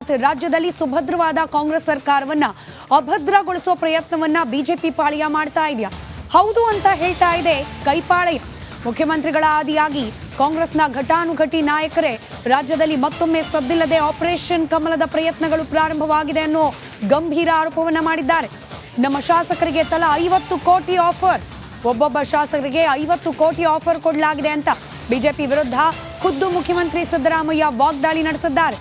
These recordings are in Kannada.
ಮಂಜುನಾಥ್, ರಾಜ್ಯದಲ್ಲಿ ಸುಭದ್ರವಾದ ಕಾಂಗ್ರೆಸ್ ಸರ್ಕಾರವನ್ನ ಅಭದ್ರಗೊಳಿಸುವ ಪ್ರಯತ್ನವನ್ನ ಬಿಜೆಪಿ ಪಾಳ್ಯ ಮಾಡ್ತಾ ಇದೆಯಾ? ಹೌದು ಅಂತ ಹೇಳ್ತಾ ಇದೆ ಕೈಪಾಳ್ಯ. ಮುಖ್ಯಮಂತ್ರಿಗಳ ಆದಿಯಾಗಿ ಕಾಂಗ್ರೆಸ್ನ ಘಟಾನುಘಟಿ ನಾಯಕರೇ ರಾಜ್ಯದಲ್ಲಿ ಮತ್ತೊಮ್ಮೆ ಸದ್ದಿಲ್ಲದೆ ಆಪರೇಷನ್ ಕಮಲದ ಪ್ರಯತ್ನಗಳು ಪ್ರಾರಂಭವಾಗಿದೆ ಅನ್ನೋ ಗಂಭೀರ ಆರೋಪವನ್ನ ಮಾಡಿದ್ದಾರೆ. ನಮ್ಮ ಶಾಸಕರಿಗೆ ತಲಾ 50 ಕೋಟಿ ಆಫರ್, ಒಬ್ಬೊಬ್ಬ ಶಾಸಕರಿಗೆ 50 ಕೋಟಿ ಆಫರ್ ಕೊಡಲಾಗಿದೆ ಅಂತ ಬಿಜೆಪಿ ವಿರುದ್ಧ ಖುದ್ದು ಮುಖ್ಯಮಂತ್ರಿ ಸಿದ್ದರಾಮಯ್ಯ ವಾಗ್ದಾಳಿ ನಡೆಸಿದ್ದಾರೆ.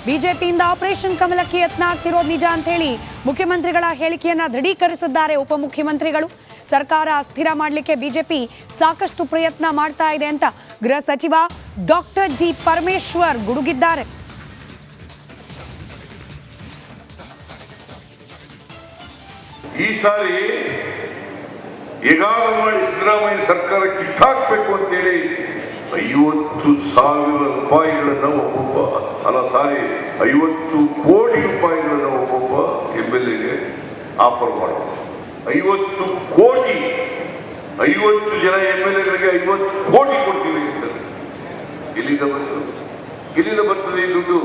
ಬಿಜೆಪಿಯಿಂದ ಆಪರೇಷನ್ ಕಮಲಕ್ಕೆ ಯತ್ನ ಆಗ್ತಿರೋದು ನಿಜ ಅಂತ ಹೇಳಿ ಮುಖ್ಯಮಂತ್ರಿಗಳ ಹೇಳಿಕೆಯನ್ನ ದೃಢೀಕರಿಸಿದ್ದಾರೆ ಉಪಮುಖ್ಯಮಂತ್ರಿಗಳು. ಸರ್ಕಾರ ಅಸ್ಥಿರ ಮಾಡಲಿಕ್ಕೆ ಬಿಜೆಪಿ ಸಾಕಷ್ಟು ಪ್ರಯತ್ನ ಮಾಡ್ತಾ ಇದೆ ಅಂತ ಗೃಹ ಸಚಿವ ಡಾಕ್ಟರ್ ಜಿ ಪರಮೇಶ್ವರ್ ಗುಡುಗಿದ್ದಾರೆ. ಈ ಸಾರಿ ಹೇಗಾದರೂ ಮಾಡಿ ಸಿದ್ದರಾಮಯ್ಯ ಸರ್ಕಾರ ಕಿತ್ತಾಕ್ಬೇಕು ಅಂತೇಳಿ 50,000 ರೂಪಾಯಿಗಳನ್ನ ಒಬ್ಬೊಬ್ಬ 50 ಕೋಟಿ ರೂಪಾಯಿಗಳನ್ನ ಒಬ್ಬೊಬ್ಬ MLAಗೆ ಆಫರ್ ಮಾಡೋದು. 50 ಕೋಟಿ, 50 ಜನ MLAಗಳಿಗೆ 50 ಕೋಟಿ ಕೊಡ್ತೀವಿ ಅಂತ. ಎಲ್ಲಿಂದ ಬರ್ತದೆ ಈ ದುಡ್ಡು?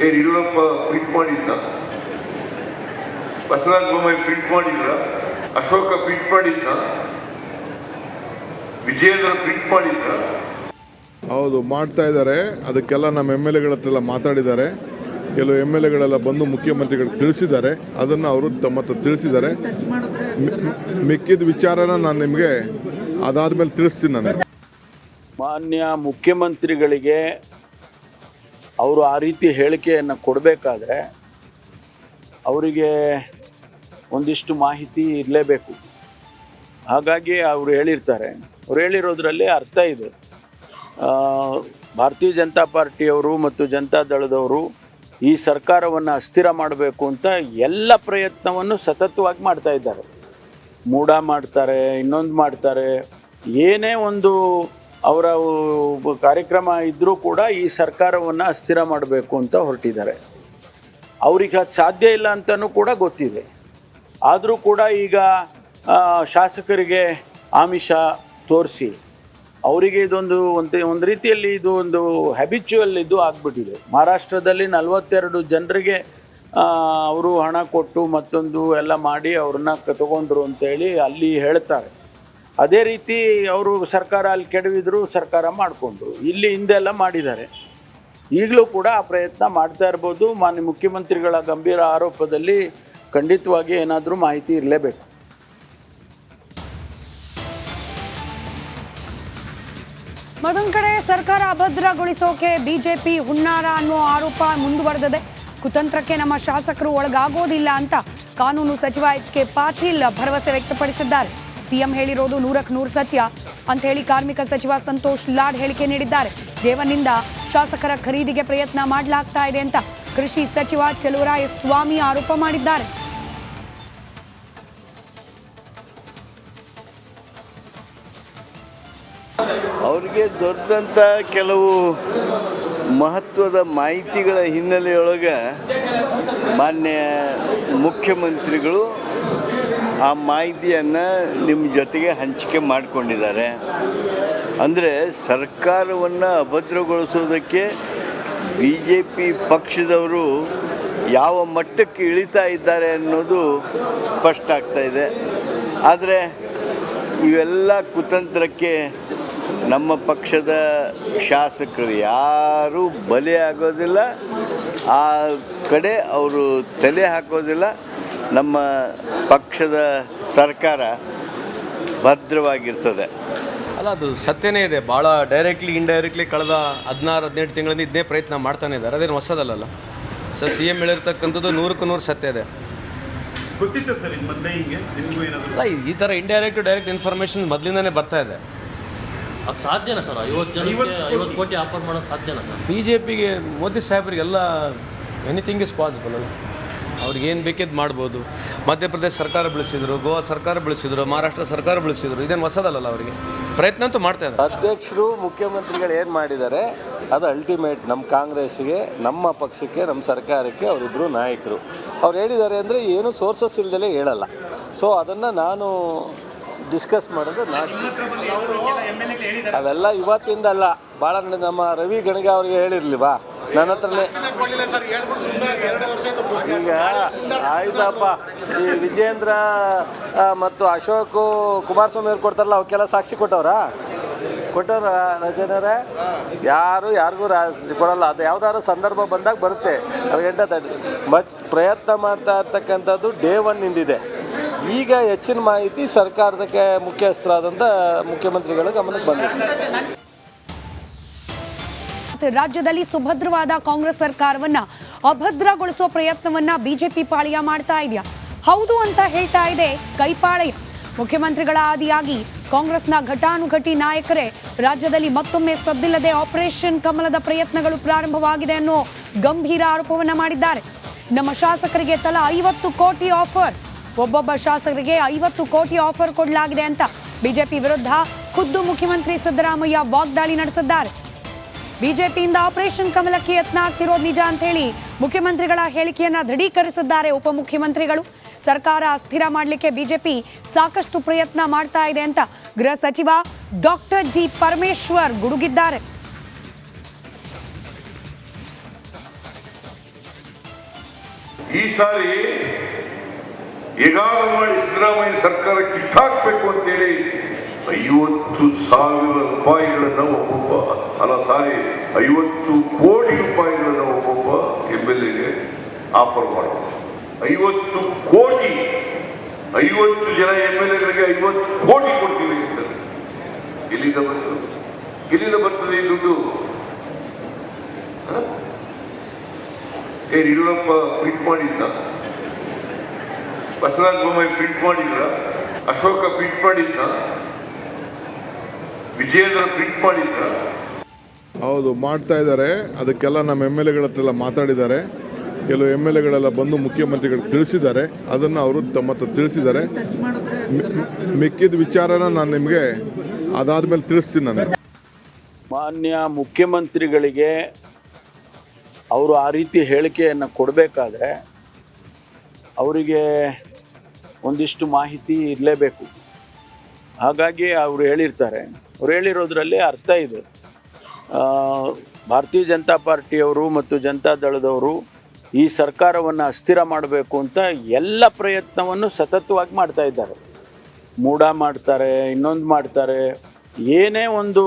ಯಡಿಯೂರಪ್ಪ ಪ್ರಿಂಟ್ ಮಾಡಿದ್ದ, ಬಸವರಾಜ ಬೊಮ್ಮಾಯಿ ಪ್ರಿಂಟ್ ಮಾಡಿದ್ರ, ಅಶೋಕ ಪ್ರಿಂಟ್ ಮಾಡಿದ್ದ, ವಿಜಯೇಂದ್ರ ಪ್ರಿಂಟ್ ಮಾಡಿದ್ರ? ಹೌದು, ಮಾಡ್ತಾ ಇದ್ದಾರೆ. ಅದಕ್ಕೆಲ್ಲ ನಮ್ಮ MLAಗಳ ಹತ್ರ ಮಾತಾಡಿದ್ದಾರೆ. ಕೆಲವು MLAಗಳೆಲ್ಲ ಬಂದು ಮುಖ್ಯಮಂತ್ರಿಗಳಿಗೆ ತಿಳಿಸಿದ್ದಾರೆ. ಅದನ್ನು ಅವರು ತಮ್ಮ ಹತ್ರ ತಿಳಿಸಿದ್ದಾರೆ. ಮಿಕ್ಕಿದ ವಿಚಾರನ ನಾನು ನಿಮಗೆ ಅದಾದ್ಮೇಲೆ ತಿಳಿಸ್ತೀನಿ. ನಾನು ಮಾನ್ಯ ಮುಖ್ಯಮಂತ್ರಿಗಳಿಗೆ ಅವರು ಆ ರೀತಿ ಹೇಳಿಕೆಯನ್ನು ಕೊಡಬೇಕಾದ್ರೆ ಅವರಿಗೆ ಒಂದಿಷ್ಟು ಮಾಹಿತಿ ಇರಲೇಬೇಕು. ಹಾಗಾಗಿ ಅವರು ಹೇಳಿರ್ತಾರೆ. ಅವ್ರು ಹೇಳಿರೋದ್ರಲ್ಲಿ ಅರ್ಥ ಇದೆ. ಭಾರತೀಯ ಜನತಾ ಪಾರ್ಟಿಯವರು ಮತ್ತು ಜನತಾ ದಳದವರು ಈ ಸರ್ಕಾರವನ್ನು ಅಸ್ಥಿರ ಮಾಡಬೇಕು ಅಂತ ಎಲ್ಲ ಪ್ರಯತ್ನವನ್ನು ಸತತವಾಗಿ ಮಾಡ್ತಾ ಇದ್ದಾರೆ. ಮೂಡ ಮಾಡ್ತಾರೆ, ಇನ್ನೊಂದು ಮಾಡ್ತಾರೆ. ಏನೇ ಒಂದು ಅವರ ಕಾರ್ಯಕ್ರಮ ಇದ್ದರೂ ಕೂಡ ಈ ಸರ್ಕಾರವನ್ನು ಅಸ್ಥಿರ ಮಾಡಬೇಕು ಅಂತ ಹೊರಟಿದ್ದಾರೆ. ಅವ್ರಿಗೆ ಅದು ಸಾಧ್ಯ ಇಲ್ಲ ಅಂತಲೂ ಕೂಡ ಗೊತ್ತಿದೆ. ಆದರೂ ಕೂಡ ಈಗ ಶಾಸಕರಿಗೆ ಆಮಿಷ ತೋರಿಸಿ ಅವರಿಗೆ ಇದೊಂದು ಒಂದು ರೀತಿಯಲ್ಲಿ ಇದು ಒಂದು ಹ್ಯಾಬಿಚುವಲ್ ಇದು ಆಗಿಬಿಟ್ಟಿದೆ. ಮಹಾರಾಷ್ಟ್ರದಲ್ಲಿ 42 ಜನರಿಗೆ ಅವರು ಹಣ ಕೊಟ್ಟು ಮತ್ತೊಂದು ಎಲ್ಲ ಮಾಡಿ ಅವ್ರನ್ನ ತಗೊಂಡ್ರು ಅಂತೇಳಿ ಅಲ್ಲಿ ಹೇಳ್ತಾರೆ. ಅದೇ ರೀತಿ ಅವರು ಸರ್ಕಾರ ಅಲ್ಲಿ ಕೆಡವಿದ್ರು, ಸರ್ಕಾರ ಮಾಡಿಕೊಂಡ್ರು. ಇಲ್ಲಿ ಹಿಂದೆಲ್ಲ ಮಾಡಿದ್ದಾರೆ. ಈಗಲೂ ಕೂಡ ಆ ಪ್ರಯತ್ನ ಮಾಡ್ತಾ ಇರ್ಬೋದು. ಮಾನ್ಯ ಮುಖ್ಯಮಂತ್ರಿಗಳ ಗಂಭೀರ ಆರೋಪದಲ್ಲಿ ಖಂಡಿತವಾಗಿ ಏನಾದರೂ ಮಾಹಿತಿ ಇರಲೇಬೇಕು. ಮತ್ತೊಂದು ಕಡೆ ಸರ್ಕಾರ ಅಭದ್ರಗೊಳಿಸೋಕೆ ಬಿಜೆಪಿ ಹುನ್ನಾರ ಅನ್ನೋ ಆರೋಪ ಮುಂದುವರೆದಿದೆ. ಕುತಂತ್ರಕ್ಕೆ ನಮ್ಮ ಶಾಸಕರು ಒಳಗಾಗೋದಿಲ್ಲ ಅಂತ ಕಾನೂನು ಸಚಿವ HK ಪಾಟೀಲ್ ಭರವಸೆ ವ್ಯಕ್ತಪಡಿಸಿದ್ದಾರೆ. ಸಿಎಂ ಹೇಳಿರೋದು 100ಕ್ಕೆ 100 ಸತ್ಯ ಅಂತ ಹೇಳಿ ಕಾರ್ಮಿಕ ಸಚಿವ ಸಂತೋಷ್ ಲಾಡ್ ಹೇಳಿಕೆ ನೀಡಿದ್ದಾರೆ. ರೇವಣ್ಣಿಂದ ಶಾಸಕರ ಖರೀದಿಗೆ ಪ್ರಯತ್ನ ಮಾಡಲಾಗ್ತಾ ಇದೆ ಅಂತ ಕೃಷಿ ಸಚಿವ ಚಲುವರಾಯ ಸ್ವಾಮಿ ಆರೋಪ ಮಾಡಿದ್ದಾರೆ. ಅವರಿಗೆ ದೊಡ್ಡಂಥ ಕೆಲವು ಮಹತ್ವದ ಮಾಹಿತಿಗಳ ಹಿನ್ನೆಲೆಯೊಳಗೆ ಮಾನ್ಯ ಮುಖ್ಯಮಂತ್ರಿಗಳು ಆ ಮಾಹಿತಿಯನ್ನು ನಿಮ್ಮ ಜೊತೆಗೆ ಹಂಚಿಕೆ ಮಾಡಿಕೊಂಡಿದ್ದಾರೆ. ಅಂದರೆ ಸರ್ಕಾರವನ್ನು ಅಭದ್ರಗೊಳಿಸೋದಕ್ಕೆ BJP ಪಕ್ಷದವರು ಯಾವ ಮಟ್ಟಕ್ಕೆ ಇಳಿತಾ ಇದ್ದಾರೆ ಅನ್ನೋದು ಸ್ಪಷ್ಟ ಆಗ್ತಾ ಇದೆ. ಆದರೆ ಇವೆಲ್ಲ ಕುತಂತ್ರಕ್ಕೆ ನಮ್ಮ ಪಕ್ಷದ ಶಾಸಕರು ಯಾರೂ ಬಲಿ ಆಗೋದಿಲ್ಲ, ಆ ಕಡೆ ಅವರು ತಲೆ ಹಾಕೋದಿಲ್ಲ. ನಮ್ಮ ಪಕ್ಷದ ಸರ್ಕಾರ ಭದ್ರವಾಗಿರ್ತದೆ. ಅಲ್ಲ, ಅದು ಸತ್ಯನೇ ಇದೆ. ಭಾಳ ಡೈರೆಕ್ಟ್ಲಿ ಇಂಡೈರೆಕ್ಟ್ಲಿ ಕಳೆದ 16-17 ತಿಂಗಳಿಂದ ಇದೇ ಪ್ರಯತ್ನ ಮಾಡ್ತಾನೆ ಇದ್ದಾರೆ. ಅದೇನು ಹೊಸದಲ್ಲ ಸರ್. CM ಹೇಳಿರ್ತಕ್ಕಂಥದ್ದು 100ಕ್ಕೆ 100 ಸತ್ಯ ಇದೆ. ಅಲ್ಲ, ಈ ಥರ ಇಂಡೈರೆಕ್ಟ್ ಡೈರೆಕ್ಟ್ ಇನ್ಫಾರ್ಮೇಷನ್ ಮೊದಲಿಂದನೇ ಬರ್ತಾ ಇದೆ. ಅದು ಸಾಧ್ಯನಾ ಸರ್? 50 ಕೋಟಿ ಆಫರ್ ಮಾಡೋದು ಸಾಧ್ಯನಾ ಸರ್? BJPಗೆ ಮೋದಿ ಸಾಹೇಬರಿಗೆಲ್ಲ ಎನಿಥಿಂಗ್ ಇಸ್ ಪಾಸಿಬಲ್ ಅಲ್ಲ. ಅವ್ರಿಗೇನು ಬೇಕಿದ್ದು ಮಾಡ್ಬೋದು. ಮಧ್ಯಪ್ರದೇಶ ಸರ್ಕಾರ ಬೆಳೆಸಿದ್ರು, ಗೋವಾ ಸರ್ಕಾರ ಬೆಳೆಸಿದ್ರು, ಮಹಾರಾಷ್ಟ್ರ ಸರ್ಕಾರ ಬೆಳೆಸಿದ್ರು. ಇದೇನು ಹೊಸದಲ್ಲ ಅವರಿಗೆ. ಪ್ರಯತ್ನ ಅಂತೂ ಮಾಡ್ತಾ ಇದ್ದಾರೆ. ಅಧ್ಯಕ್ಷರು ಮುಖ್ಯಮಂತ್ರಿಗಳು ಏನು ಮಾಡಿದ್ದಾರೆ ಅದು ಅಲ್ಟಿಮೇಟ್ ನಮ್ಮ ಕಾಂಗ್ರೆಸ್ಗೆ, ನಮ್ಮ ಪಕ್ಷಕ್ಕೆ, ನಮ್ಮ ಸರ್ಕಾರಕ್ಕೆ ಅವರಿಬ್ಬರು ನಾಯಕರು. ಅವ್ರು ಹೇಳಿದ್ದಾರೆ ಅಂದರೆ ಏನು ಸೋರ್ಸಸ್ ಇಲ್ಲದಲೇ ಹೇಳಲ್ಲ. ಸೊ ಅದನ್ನು ನಾನು ಡಿಸ್ಕಸ್ ಮಾಡೋದು ಅವೆಲ್ಲ ಇವತ್ತಿಂದ ಅಲ್ಲ, ಭಾಳ ನಮ್ಮ ರವಿ ಗಣಗ ಅವ್ರಿಗೆ ಹೇಳಿರ್ಲಿವಾ ನನ್ನ ಹತ್ರನೇ. ಈಗ ಆಯ್ತಪ್ಪ, ಈ ವಿಜೇಂದ್ರ ಮತ್ತು ಅಶೋಕ್ ಕುಮಾರಸ್ವಾಮಿ ಅವ್ರು ಕೊಡ್ತಾರಲ್ಲ, ಅವಕ್ಕೆಲ್ಲ ಸಾಕ್ಷಿ ಕೊಟ್ಟವ್ರ ರಚನೆಯವರೇ? ಯಾರಿಗೂ ಕೊಡಲ್ಲ. ಅದು ಯಾವ್ದಾದ್ರು ಸಂದರ್ಭ ಬಂದಾಗ ಬರುತ್ತೆ, ಅದು ಗಂಟೆ ತಡ್ರಿ. ಬಟ್ ಪ್ರಯತ್ನ ಮಾಡ್ತಾ ಇರ್ತಕ್ಕಂಥದ್ದು ಡೇ ಒನ್ ಇಂದಿದೆ. ಈಗ ಹೆಚ್ಚಿನ ಮಾಹಿತಿ ಸರ್ಕಾರದ ಮುಖ್ಯಸ್ಥರಾದಂಥ ಮುಖ್ಯಮಂತ್ರಿಗಳ ಗಮನಕ್ಕೆ ಬಂದಿದೆ. ರಾಜ್ಯದಲ್ಲಿ ಸುಭದ್ರವಾದ ಕಾಂಗ್ರೆಸ್ ಸರ್ಕಾರವನ್ನ ಅಭದ್ರಗೊಳಿಸುವ ಪ್ರಯತ್ನವನ್ನ ಬಿಜೆಪಿ ಪಾಳ್ಯ ಮಾಡ್ತಾ ಇದೆಯಾ? ಹೌದು ಅಂತ ಹೇಳ್ತಾ ಇದೆ ಕೈಪಾಳ್ಯ. ಮುಖ್ಯಮಂತ್ರಿಗಳ ಆದಿಯಾಗಿ ಕಾಂಗ್ರೆಸ್ನ ಘಟಾನುಘಟಿ ನಾಯಕರೇ ರಾಜ್ಯದಲ್ಲಿ ಮತ್ತೊಮ್ಮೆ ಸದ್ದಿಲ್ಲದೆ ಆಪರೇಷನ್ ಕಮಲದ ಪ್ರಯತ್ನಗಳು ಪ್ರಾರಂಭವಾಗಿದೆ ಅನ್ನೋ ಗಂಭೀರ ಆರೋಪವನ್ನ ಮಾಡಿದ್ದಾರೆ. ನಮ್ಮ ಶಾಸಕರಿಗೆ ತಲಾ 50 ಕೋಟಿ ಆಫರ್, ಒಬ್ಬೊಬ್ಬ ಶಾಸಕರಿಗೆ 50 ಕೋಟಿ ಆಫರ್ ಕೊಡಲಾಗಿದೆ ಅಂತ ಬಿಜೆಪಿ ವಿರುದ್ಧ ಖುದ್ದು ಮುಖ್ಯಮಂತ್ರಿ ಸಿದ್ದರಾಮಯ್ಯ ವಾಗ್ದಾಳಿ ನಡೆಸಿದ್ದಾರೆ. ಬಿಜೆಪಿಯಿಂದ ಆಪರೇಷನ್ ಕಮಲಕ್ಕೆ ಯತ್ನ ಆಗ್ತಿರೋದು ನಿಜ ಅಂತ ಹೇಳಿ ಮುಖ್ಯಮಂತ್ರಿಗಳ ಹೇಳಿಕೆಯನ್ನ ದೃಢೀಕರಿಸಿದ್ದಾರೆ ಉಪಮುಖ್ಯಮಂತ್ರಿಗಳು. ಸರ್ಕಾರ ಅಸ್ಥಿರ ಮಾಡಲಿಕ್ಕೆ ಬಿಜೆಪಿ ಸಾಕಷ್ಟು ಪ್ರಯತ್ನ ಮಾಡ್ತಾ ಇದೆ ಅಂತ ಗೃಹ ಸಚಿವ ಡಾಕ್ಟರ್ ಜಿ ಪರಮೇಶ್ವರ್ ಗುಡುಗಿದ್ದಾರೆ. ಈ ಸಾರಿ ಹೇಗಾದ್ರೂ ಮಾಡಿ ಸಿದ್ದರಾಮಯ್ಯ ಸರ್ಕಾರ ಕಿತ್ತಾಕ್ಬೇಕು ಅಂತೇಳಿ 50,000 ರೂಪಾಯಿಗಳನ್ನ ಒಬ್ಬೊಬ್ಬ 50 ಕೋಟಿ ರೂಪಾಯಿಗಳನ್ನ ಒಬ್ಬೊಬ್ಬ MLAಗೆ ಆಫರ್ ಮಾಡಬಹುದು. 50 ಕೋಟಿ, 50 ಜನ MLAಗಳಿಗೆ 50 ಕೋಟಿ ಕೊಡ್ತೀವಿ ಅಂತ. ಎಲ್ಲಿಂದ ಬರ್ತದೆ ಈ ದುಡ್ಡು? ಯಡಿಯೂರಪ್ಪ ಪ್ರಿಂಟ್ ಮಾಡಿದ್ದ, ಬಸವರಾಜ ಬೊಮ್ಮಾಯಿ ಪ್ರಿಂಟ್ ಮಾಡಿದ್ರ, ಅಶೋಕ ಪ್ರಿಂಟ್ ಮಾಡಿದ್ದ, ವಿಜೇಂದ್ರ ಪ್ರಿಂಟ್ ಮಾಡಿದ್ರ? ಹೌದು, ಮಾಡ್ತಾ ಇದ್ದಾರೆ. ಅದಕ್ಕೆಲ್ಲ ನಮ್ಮ MLAಗಳ ಹತ್ರ ಮಾತಾಡಿದ್ದಾರೆ. ಕೆಲವು MLAಗಳೆಲ್ಲ ಬಂದು ಮುಖ್ಯಮಂತ್ರಿಗಳಿಗೆ ತಿಳಿಸಿದ್ದಾರೆ. ಅದನ್ನು ಅವರು ತಮ್ಮ ಹತ್ರ ತಿಳಿಸಿದ್ದಾರೆ. ಮಿಕ್ಕಿದ ವಿಚಾರನ ನಾನು ನಿಮಗೆ ಅದಾದ್ಮೇಲೆ ತಿಳಿಸ್ತೀನಿ. ನಾನು ಮಾನ್ಯ ಮುಖ್ಯಮಂತ್ರಿಗಳಿಗೆ ಅವರು ಆ ರೀತಿ ಹೇಳಿಕೆಯನ್ನು ಕೊಡಬೇಕಾದ್ರೆ ಅವರಿಗೆ ಒಂದಿಷ್ಟು ಮಾಹಿತಿ ಇರಲೇಬೇಕು. ಹಾಗಾಗಿ ಅವರು ಹೇಳಿರ್ತಾರೆ. ಅವ್ರು ಹೇಳಿರೋದ್ರಲ್ಲಿ ಅರ್ಥ ಇದೆ. ಭಾರತೀಯ ಜನತಾ ಪಾರ್ಟಿಯವರು ಮತ್ತು ಜನತಾದಳದವರು ಈ ಸರ್ಕಾರವನ್ನು ಅಸ್ಥಿರ ಮಾಡಬೇಕು ಅಂತ ಎಲ್ಲ ಪ್ರಯತ್ನವನ್ನು ಸತತವಾಗಿ ಮಾಡ್ತಾ ಇದ್ದಾರೆ. ಮೂಡ ಮಾಡ್ತಾರೆ, ಇನ್ನೊಂದು ಮಾಡ್ತಾರೆ. ಏನೇ ಒಂದು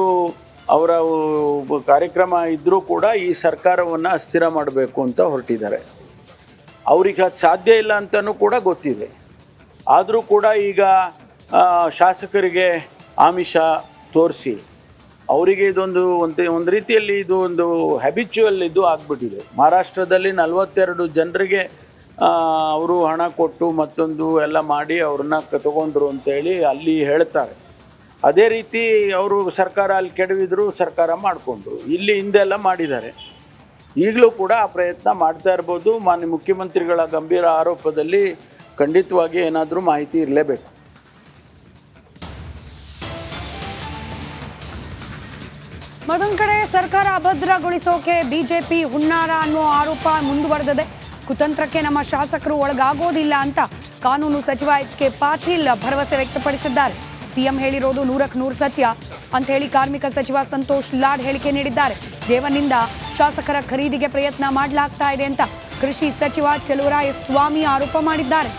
ಅವರ ಕಾರ್ಯಕ್ರಮ ಇದ್ದರೂ ಕೂಡ ಈ ಸರ್ಕಾರವನ್ನು ಅಸ್ಥಿರ ಮಾಡಬೇಕು ಅಂತ ಹೊರಟಿದ್ದಾರೆ. ಅವ್ರಿಗೆ ಅದು ಸಾಧ್ಯ ಇಲ್ಲ ಅಂತಲೂ ಕೂಡ ಗೊತ್ತಿದೆ. ಆದರೂ ಕೂಡ ಈಗ ಶಾಸಕರಿಗೆ ಆಮಿಷ ತೋರಿಸಿ ಅವರಿಗೆ ಇದೊಂದು ಒಂದು ರೀತಿಯಲ್ಲಿ ಇದು ಒಂದು ಹ್ಯಾಬಿಚುವಲ್ ಇದು ಆಗಿಬಿಟ್ಟಿದೆ. ಮಹಾರಾಷ್ಟ್ರದಲ್ಲಿ 42 ಜನರಿಗೆ ಅವರು ಹಣ ಕೊಟ್ಟು ಮತ್ತೊಂದು ಎಲ್ಲ ಮಾಡಿ ಅವ್ರನ್ನ ತಗೊಂಡ್ರು ಅಂತೇಳಿ ಅಲ್ಲಿ ಹೇಳ್ತಾರೆ. ಅದೇ ರೀತಿ ಅವರು ಸರ್ಕಾರ ಅಲ್ಲಿ ಕೆಡವಿದ್ರು, ಸರ್ಕಾರ ಮಾಡಿಕೊಂಡ್ರು. ಇಲ್ಲಿ ಹಿಂದೆಲ್ಲ ಮಾಡಿದ್ದಾರೆ. ಈಗಲೂ ಕೂಡ ಆ ಪ್ರಯತ್ನ ಮಾಡ್ತಾ ಇರ್ಬೋದು. ಮಾನ್ಯ ಮುಖ್ಯಮಂತ್ರಿಗಳ ಗಂಭೀರ ಆರೋಪದಲ್ಲಿ ಖಂಡಿತವಾಗಿ ಏನಾದರೂ ಮಾಹಿತಿ ಇರಲೇಬೇಕು. ಮತ್ತೊಂದು ಕಡೆ ಸರ್ಕಾರ ಅಭದ್ರಗೊಳಿಸೋಕೆ ಬಿಜೆಪಿ ಹುನ್ನಾರ ಅನ್ನೋ ಆರೋಪ ಮುಂದುವರೆದಿದೆ. ಕುತಂತ್ರಕ್ಕೆ ನಮ್ಮ ಶಾಸಕರು ಒಳಗಾಗೋದಿಲ್ಲ ಅಂತ ಕಾನೂನು ಸಚಿವ HK ಪಾಟೀಲ್ ಭರವಸೆ ವ್ಯಕ್ತಪಡಿಸಿದ್ದಾರೆ. ಸಿಎಂ ಹೇಳಿರೋದು 100ಕ್ಕೆ 100 ಸತ್ಯ ಅಂತ ಹೇಳಿ ಕಾರ್ಮಿಕ ಸಚಿವ ಸಂತೋಷ್ ಲಾಡ್ ಹೇಳಿಕೆ ನೀಡಿದ್ದಾರೆ. ದೇವನಿಂದ ಶಾಸಕರ ಖರೀದಿಗೆ ಪ್ರಯತ್ನ ಮಾಡಲಾಗ್ತಾ ಇದೆ ಅಂತ ಕೃಷಿ ಸಚಿವ ಚಲುವರಾಯ ಸ್ವಾಮಿ ಆರೋಪ ಮಾಡಿದ್ದಾರೆ.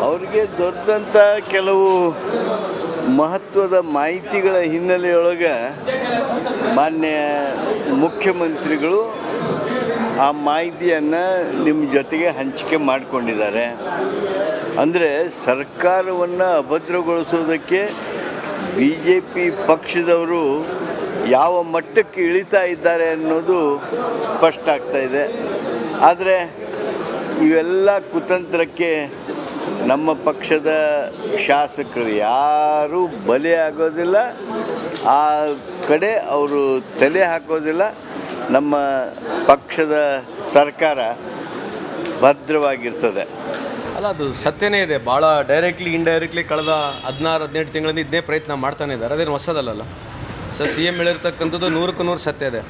ಅವರಿಗೆ ದೊರೆತಂಥ ಕೆಲವು ಮಹತ್ವದ ಮಾಹಿತಿಗಳ ಹಿನ್ನೆಲೆಯೊಳಗೆ ಮಾನ್ಯ ಮುಖ್ಯಮಂತ್ರಿಗಳು ಆ ಮಾಹಿತಿಯನ್ನು ನಿಮ್ಮ ಜೊತೆಗೆ ಹಂಚಿಕೆ ಮಾಡಿಕೊಂಡಿದ್ದಾರೆ. ಅಂದರೆ ಸರ್ಕಾರವನ್ನು ಅಭದ್ರಗೊಳಿಸೋದಕ್ಕೆ BJP ಪಕ್ಷದವರು ಯಾವ ಮಟ್ಟಕ್ಕೆ ಇಳಿತಾ ಇದ್ದಾರೆ ಅನ್ನೋದು ಸ್ಪಷ್ಟ ಆಗ್ತಾ ಇದೆ. ಆದರೆ ಇವೆಲ್ಲ ಕುತಂತ್ರಕ್ಕೆ ನಮ್ಮ ಪಕ್ಷದ ಶಾಸಕರು ಯಾರೂ ಬಲಿಯಾಗೋದಿಲ್ಲ, ಆ ಕಡೆ ಅವರು ತಲೆ ಹಾಕೋದಿಲ್ಲ. ನಮ್ಮ ಪಕ್ಷದ ಸರ್ಕಾರ ಭದ್ರವಾಗಿರ್ತದೆ. ಅಲ್ಲ, ಅದು ಸತ್ಯನೇ ಇದೆ. ಭಾಳ ಡೈರೆಕ್ಟ್ಲಿ ಇಂಡೈರೆಕ್ಟ್ಲಿ ಕಳೆದ 16-17 ತಿಂಗಳಿಂದ ಇದೇ ಪ್ರಯತ್ನ ಮಾಡ್ತಾನೆ ಇದ್ದಾರೆ. ಅದೇನು ಹೊಸದಲ್ಲ. CM ಹೇಳಿರ್ತಕ್ಕಂಥದ್ದು 100ಕ್ಕೆ 100 ಸತ್ಯ ಇದೆ.